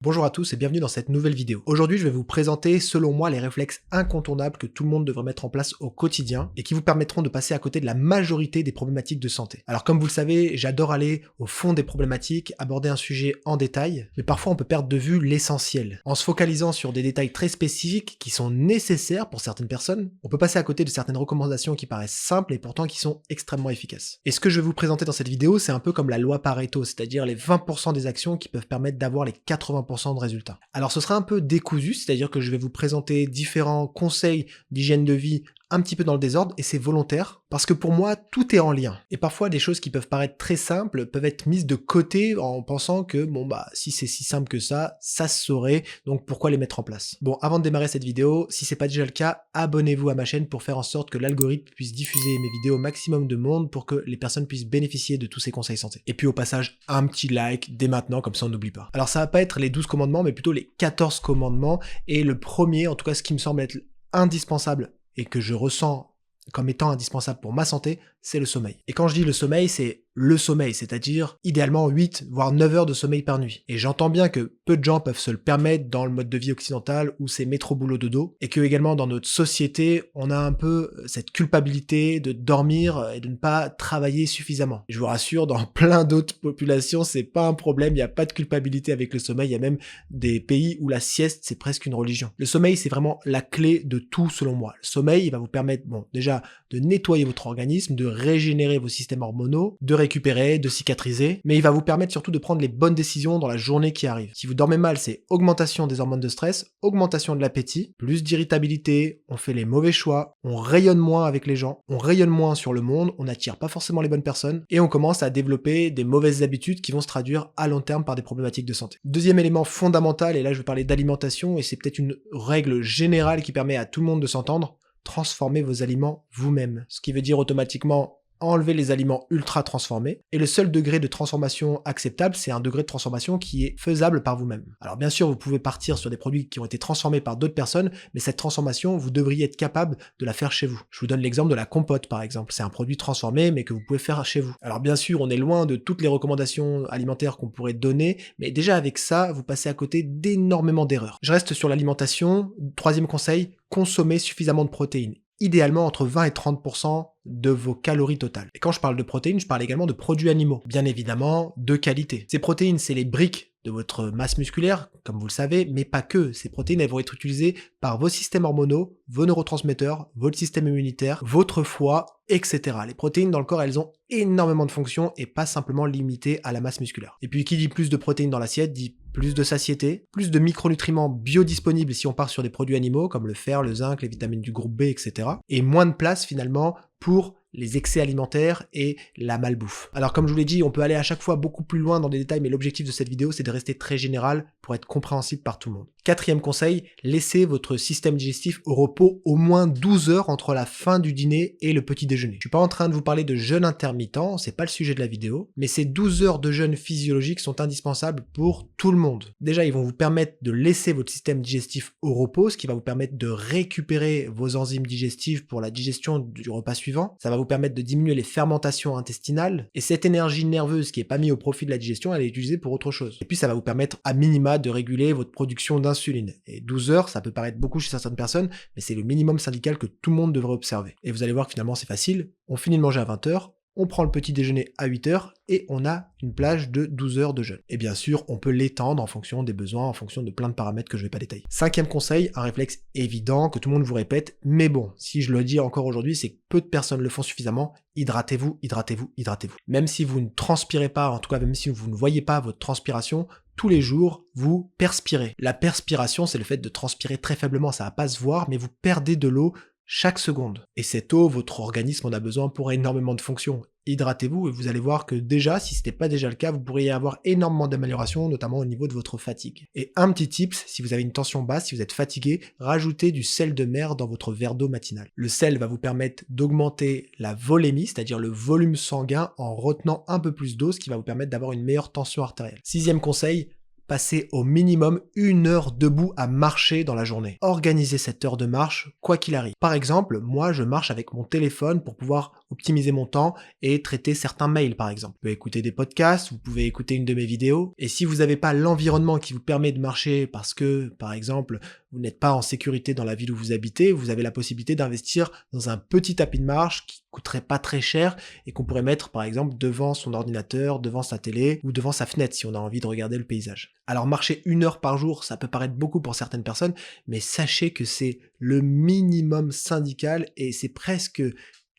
Bonjour à tous et bienvenue dans cette nouvelle vidéo. Aujourd'hui, je vais vous présenter, selon moi, les réflexes incontournables que tout le monde devrait mettre en place au quotidien et qui vous permettront de passer à côté de la majorité des problématiques de santé. Alors comme vous le savez, j'adore aller au fond des problématiques, aborder un sujet en détail, mais parfois on peut perdre de vue l'essentiel. En se focalisant sur des détails très spécifiques qui sont nécessaires pour certaines personnes, on peut passer à côté de certaines recommandations qui paraissent simples et pourtant qui sont extrêmement efficaces. Et ce que je vais vous présenter dans cette vidéo, c'est un peu comme la loi Pareto, c'est-à-dire les 20% des actions qui peuvent permettre d'avoir les 80% de résultats. Alors ce sera un peu décousu, c'est-à-dire que je vais vous présenter différents conseils d'hygiène de vie un petit peu dans le désordre, et c'est volontaire, parce que pour moi, tout est en lien. Et parfois, des choses qui peuvent paraître très simples peuvent être mises de côté en pensant que, si c'est si simple que ça se saurait, donc pourquoi les mettre en place? Bon, avant de démarrer cette vidéo, si c'est pas déjà le cas, abonnez-vous à ma chaîne pour faire en sorte que l'algorithme puisse diffuser mes vidéos au maximum de monde pour que les personnes puissent bénéficier de tous ces conseils santé. Et puis au passage, un petit like dès maintenant, comme ça on n'oublie pas. Alors ça va pas être les 12 commandements, mais plutôt les 14 commandements, et le premier, en tout cas ce qui me semble être indispensable, et que je ressens comme étant indispensable pour ma santé, c'est le sommeil. Et quand je dis le sommeil, c'est le sommeil, c'est-à-dire idéalement 8 voire 9 heures de sommeil par nuit. Et j'entends bien que peu de gens peuvent se le permettre dans le mode de vie occidental où c'est métro boulot dodo, et que également dans notre société, on a un peu cette culpabilité de dormir et de ne pas travailler suffisamment. Je vous rassure, dans plein d'autres populations, c'est pas un problème, il n'y a pas de culpabilité avec le sommeil, il y a même des pays où la sieste, c'est presque une religion. Le sommeil, c'est vraiment la clé de tout selon moi. Le sommeil, il va vous permettre, déjà, de nettoyer votre organisme, de régénérer vos systèmes hormonaux, de récupérer, de cicatriser, mais il va vous permettre surtout de prendre les bonnes décisions dans la journée qui arrive. Si vous dormez mal, c'est augmentation des hormones de stress, augmentation de l'appétit, plus d'irritabilité, on fait les mauvais choix, on rayonne moins avec les gens, on rayonne moins sur le monde, on n'attire pas forcément les bonnes personnes, et on commence à développer des mauvaises habitudes qui vont se traduire à long terme par des problématiques de santé. Deuxième élément fondamental, et là je vais parler d'alimentation, et c'est peut-être une règle générale qui permet à tout le monde de s'entendre, transformez vos aliments vous-même. Ce qui veut dire automatiquement enlever les aliments ultra transformés, et le seul degré de transformation acceptable, c'est un degré de transformation qui est faisable par vous-même. Alors bien sûr, vous pouvez partir sur des produits qui ont été transformés par d'autres personnes, mais cette transformation, vous devriez être capable de la faire chez vous. Je vous donne l'exemple de la compote par exemple, c'est un produit transformé, mais que vous pouvez faire chez vous. Alors bien sûr, on est loin de toutes les recommandations alimentaires qu'on pourrait donner, mais déjà avec ça, vous passez à côté d'énormément d'erreurs. Je reste sur l'alimentation. Troisième conseil, consommez suffisamment de protéines. Idéalement entre 20 et 30% de vos calories totales. Et quand je parle de protéines, je parle également de produits animaux, bien évidemment de qualité. Ces protéines, c'est les briques de votre masse musculaire, comme vous le savez, mais pas que. Ces protéines, elles vont être utilisées par vos systèmes hormonaux, vos neurotransmetteurs, votre système immunitaire, votre foie, etc. Les protéines dans le corps, elles ont énormément de fonctions et pas simplement limitées à la masse musculaire. Et puis qui dit plus de protéines dans l'assiette, dit plus de satiété, plus de micronutriments biodisponibles si on part sur des produits animaux comme le fer, le zinc, les vitamines du groupe B, etc. Et moins de place finalement pour les excès alimentaires et la malbouffe. Alors comme je vous l'ai dit, on peut aller à chaque fois beaucoup plus loin dans les détails, mais l'objectif de cette vidéo, c'est de rester très général pour être compréhensible par tout le monde. Quatrième conseil, laissez votre système digestif au repos au moins 12 heures entre la fin du dîner et le petit déjeuner. Je suis pas en train de vous parler de jeûne intermittent, c'est pas le sujet de la vidéo, mais ces 12 heures de jeûne physiologique sont indispensables pour tout le monde. Déjà, ils vont vous permettre de laisser votre système digestif au repos, ce qui va vous permettre de récupérer vos enzymes digestives pour la digestion du repas suivant. Ça va vous permettre de diminuer les fermentations intestinales, et cette énergie nerveuse qui est pas mise au profit de la digestion, elle est utilisée pour autre chose. Et puis ça va vous permettre à minima de réguler votre production d'insuline. Et 12 heures, ça peut paraître beaucoup chez certaines personnes, mais c'est le minimum syndical que tout le monde devrait observer. Et vous allez voir que finalement c'est facile, on finit de manger à 20 heures, on prend le petit déjeuner à 8 heures et on a une plage de 12 heures de jeûne. Et bien sûr, on peut l'étendre en fonction des besoins, en fonction de plein de paramètres que je ne vais pas détailler. Cinquième conseil, un réflexe évident que tout le monde vous répète, mais bon, si je le dis encore aujourd'hui, c'est que peu de personnes le font suffisamment, hydratez-vous, hydratez-vous, hydratez-vous. Même si vous ne transpirez pas, en tout cas même si vous ne voyez pas votre transpiration, tous les jours, vous perspirez. La perspiration, c'est le fait de transpirer très faiblement, ça va pas se voir, mais vous perdez de l'eau chaque seconde. Et cette eau, votre organisme en a besoin pour énormément de fonctions. Hydratez-vous et vous allez voir que déjà, si ce n'était pas déjà le cas, vous pourriez avoir énormément d'améliorations, notamment au niveau de votre fatigue. Et un petit tips, si vous avez une tension basse, si vous êtes fatigué, rajoutez du sel de mer dans votre verre d'eau matinale. Le sel va vous permettre d'augmenter la volémie, c'est-à-dire le volume sanguin, en retenant un peu plus d'eau, ce qui va vous permettre d'avoir une meilleure tension artérielle. Sixième conseil, Passez au minimum 1 heure debout à marcher dans la journée. Organisez cette heure de marche, quoi qu'il arrive. Par exemple, moi je marche avec mon téléphone pour pouvoir optimiser mon temps et traiter certains mails par exemple. Vous pouvez écouter des podcasts, vous pouvez écouter une de mes vidéos, et si vous n'avez pas l'environnement qui vous permet de marcher parce que, par exemple, vous n'êtes pas en sécurité dans la ville où vous habitez, vous avez la possibilité d'investir dans un petit tapis de marche qui coûterait pas très cher et qu'on pourrait mettre par exemple devant son ordinateur, devant sa télé ou devant sa fenêtre si on a envie de regarder le paysage. Alors marcher 1 heure par jour, ça peut paraître beaucoup pour certaines personnes, mais sachez que c'est le minimum syndical et c'est presque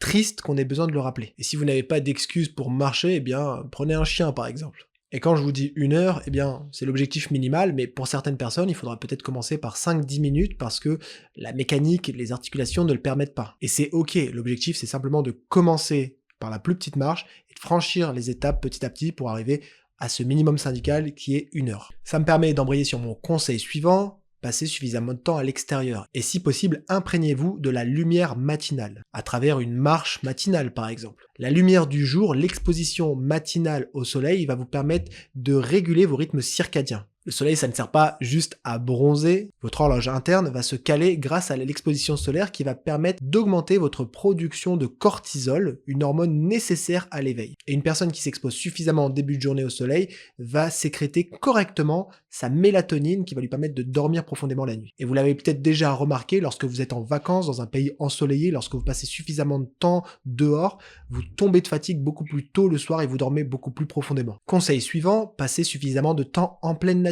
triste qu'on ait besoin de le rappeler. Et si vous n'avez pas d'excuses pour marcher, eh bien prenez un chien par exemple. Et quand je vous dis 1 heure, eh bien, c'est l'objectif minimal, mais pour certaines personnes, il faudra peut-être commencer par 5-10 minutes parce que la mécanique, les articulations ne le permettent pas. Et c'est ok, l'objectif c'est simplement de commencer par la plus petite marche et de franchir les étapes petit à petit pour arriver à ce minimum syndical qui est 1 heure. Ça me permet d'embrayer sur mon conseil suivant, passer suffisamment de temps à l'extérieur. Et si possible, imprégnez-vous de la lumière matinale, à travers une marche matinale par exemple. La lumière du jour, l'exposition matinale au soleil va vous permettre de réguler vos rythmes circadiens. Le soleil, ça ne sert pas juste à bronzer, votre horloge interne va se caler grâce à l'exposition solaire qui va permettre d'augmenter votre production de cortisol, une hormone nécessaire à l'éveil. Et une personne qui s'expose suffisamment en début de journée au soleil va sécréter correctement sa mélatonine qui va lui permettre de dormir profondément la nuit. Et vous l'avez peut-être déjà remarqué lorsque vous êtes en vacances dans un pays ensoleillé, lorsque vous passez suffisamment de temps dehors, vous tombez de fatigue beaucoup plus tôt le soir et vous dormez beaucoup plus profondément. Conseil suivant, passez suffisamment de temps en pleine nature.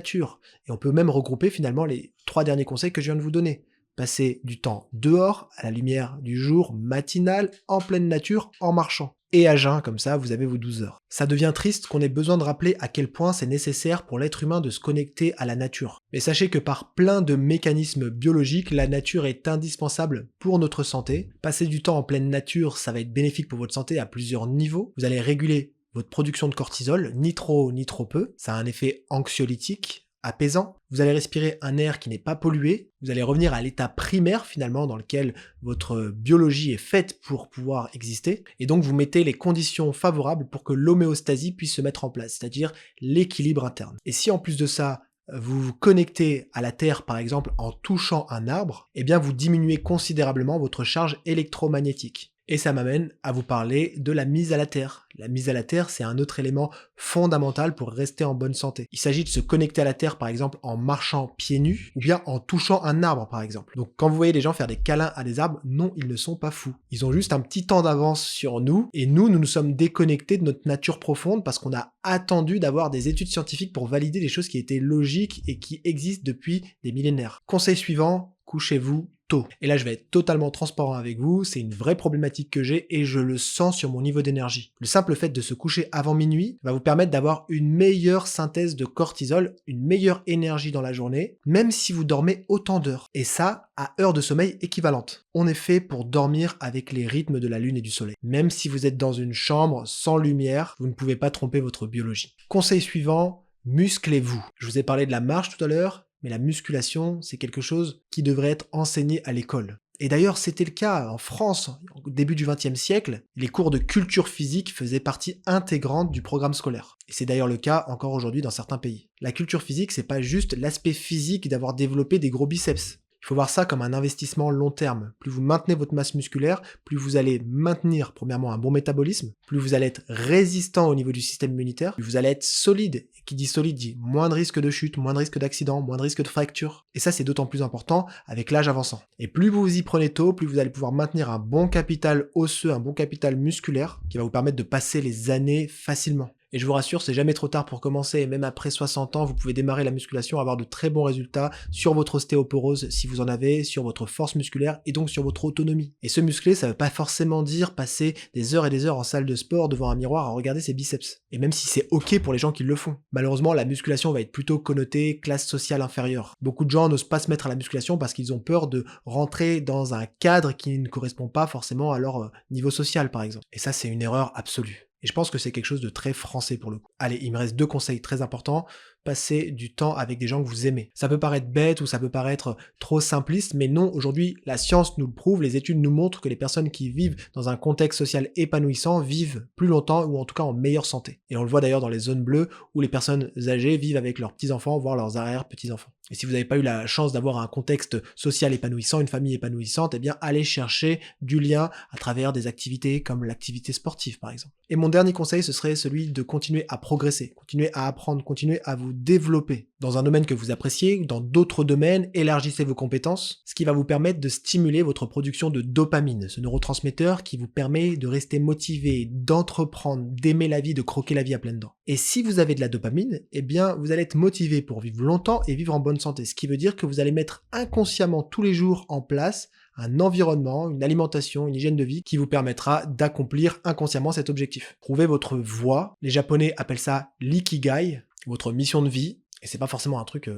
Et on peut même regrouper finalement les 3 derniers conseils que je viens de vous donner. Passez du temps dehors, à la lumière du jour, matinale, en pleine nature, en marchant. Et à jeun, comme ça, vous avez vos 12 heures. Ça devient triste qu'on ait besoin de rappeler à quel point c'est nécessaire pour l'être humain de se connecter à la nature. Mais sachez que par plein de mécanismes biologiques, la nature est indispensable pour notre santé. Passer du temps en pleine nature, ça va être bénéfique pour votre santé à plusieurs niveaux. Vous allez réguler votre production de cortisol, ni trop ni trop peu. Ça a un effet anxiolytique, apaisant. Vous allez respirer un air qui n'est pas pollué. Vous allez revenir à l'état primaire finalement dans lequel votre biologie est faite pour pouvoir exister. Et donc vous mettez les conditions favorables pour que l'homéostasie puisse se mettre en place, c'est-à-dire l'équilibre interne. Et si en plus de ça, vous vous connectez à la Terre par exemple en touchant un arbre, eh bien vous diminuez considérablement votre charge électromagnétique. Et ça m'amène à vous parler de la mise à la terre. La mise à la terre, c'est un autre élément fondamental pour rester en bonne santé. Il s'agit de se connecter à la terre, par exemple, en marchant pieds nus, ou bien en touchant un arbre, par exemple. Donc quand vous voyez les gens faire des câlins à des arbres, non, ils ne sont pas fous. Ils ont juste un petit temps d'avance sur nous, et nous nous sommes déconnectés de notre nature profonde parce qu'on a attendu d'avoir des études scientifiques pour valider des choses qui étaient logiques et qui existent depuis des millénaires. Conseil suivant, couchez-vous tôt. Et là, je vais être totalement transparent avec vous, c'est une vraie problématique que j'ai et je le sens sur mon niveau d'énergie. Le simple fait de se coucher avant minuit va vous permettre d'avoir une meilleure synthèse de cortisol, une meilleure énergie dans la journée, même si vous dormez autant d'heures. Et ça, à heures de sommeil équivalentes. On est fait pour dormir avec les rythmes de la lune et du soleil. Même si vous êtes dans une chambre sans lumière, vous ne pouvez pas tromper votre biologie. Conseil suivant, musclez-vous. Je vous ai parlé de la marche tout à l'heure, mais la musculation, c'est quelque chose qui devrait être enseigné à l'école. Et d'ailleurs, c'était le cas en France, au début du XXe siècle, les cours de culture physique faisaient partie intégrante du programme scolaire. Et c'est d'ailleurs le cas encore aujourd'hui dans certains pays. La culture physique, c'est pas juste l'aspect physique d'avoir développé des gros biceps. Il faut voir ça comme un investissement long terme. Plus vous maintenez votre masse musculaire, plus vous allez maintenir premièrement un bon métabolisme, plus vous allez être résistant au niveau du système immunitaire, plus vous allez être solide. Et qui dit solide dit moins de risque de chute, moins de risque d'accident, moins de risque de fracture. Et ça c'est d'autant plus important avec l'âge avançant. Et plus vous y prenez tôt, plus vous allez pouvoir maintenir un bon capital osseux, un bon capital musculaire qui va vous permettre de passer les années facilement. Et je vous rassure, c'est jamais trop tard pour commencer, et même après 60 ans, vous pouvez démarrer la musculation, avoir de très bons résultats sur votre ostéoporose si vous en avez, sur votre force musculaire et donc sur votre autonomie. Et se muscler, ça veut pas forcément dire passer des heures et des heures en salle de sport devant un miroir à regarder ses biceps. Et même si c'est ok pour les gens qui le font. Malheureusement, la musculation va être plutôt connotée classe sociale inférieure. Beaucoup de gens n'osent pas se mettre à la musculation parce qu'ils ont peur de rentrer dans un cadre qui ne correspond pas forcément à leur niveau social par exemple. Et ça, c'est une erreur absolue. Et je pense que c'est quelque chose de très français pour le coup. Allez, il me reste 2 conseils très importants. passer du temps avec des gens que vous aimez. Ça peut paraître bête ou ça peut paraître trop simpliste, mais non, aujourd'hui, la science nous le prouve, les études nous montrent que les personnes qui vivent dans un contexte social épanouissant vivent plus longtemps ou en tout cas en meilleure santé. Et on le voit d'ailleurs dans les zones bleues où les personnes âgées vivent avec leurs petits-enfants, voire leurs arrière-petits-enfants. Et si vous n'avez pas eu la chance d'avoir un contexte social épanouissant, une famille épanouissante, eh bien allez chercher du lien à travers des activités comme l'activité sportive par exemple. Et mon dernier conseil, ce serait celui de continuer à progresser, continuer à apprendre, continuer à vous développer dans un domaine que vous appréciez ou dans d'autres domaines, élargissez vos compétences, ce qui va vous permettre de stimuler votre production de dopamine, ce neurotransmetteur qui vous permet de rester motivé, d'entreprendre, d'aimer la vie, de croquer la vie à pleines dents. Et si vous avez de la dopamine, eh bien vous allez être motivé pour vivre longtemps et vivre en bonne santé, ce qui veut dire que vous allez mettre inconsciemment tous les jours en place un environnement, une alimentation, une hygiène de vie qui vous permettra d'accomplir inconsciemment cet objectif. Trouvez votre voie, les Japonais appellent ça l'ikigai, votre mission de vie, et c'est pas forcément un truc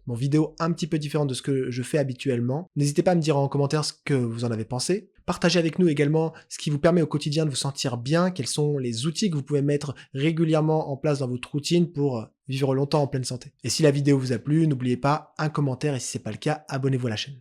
mon vidéo un petit peu différente de ce que je fais habituellement. N'hésitez pas à me dire en commentaire ce que vous en avez pensé. Partagez avec nous également ce qui vous permet au quotidien de vous sentir bien, quels sont les outils que vous pouvez mettre régulièrement en place dans votre routine pour vivre longtemps en pleine santé. Et si la vidéo vous a plu, n'oubliez pas un commentaire et si c'est pas le cas, abonnez-vous à la chaîne.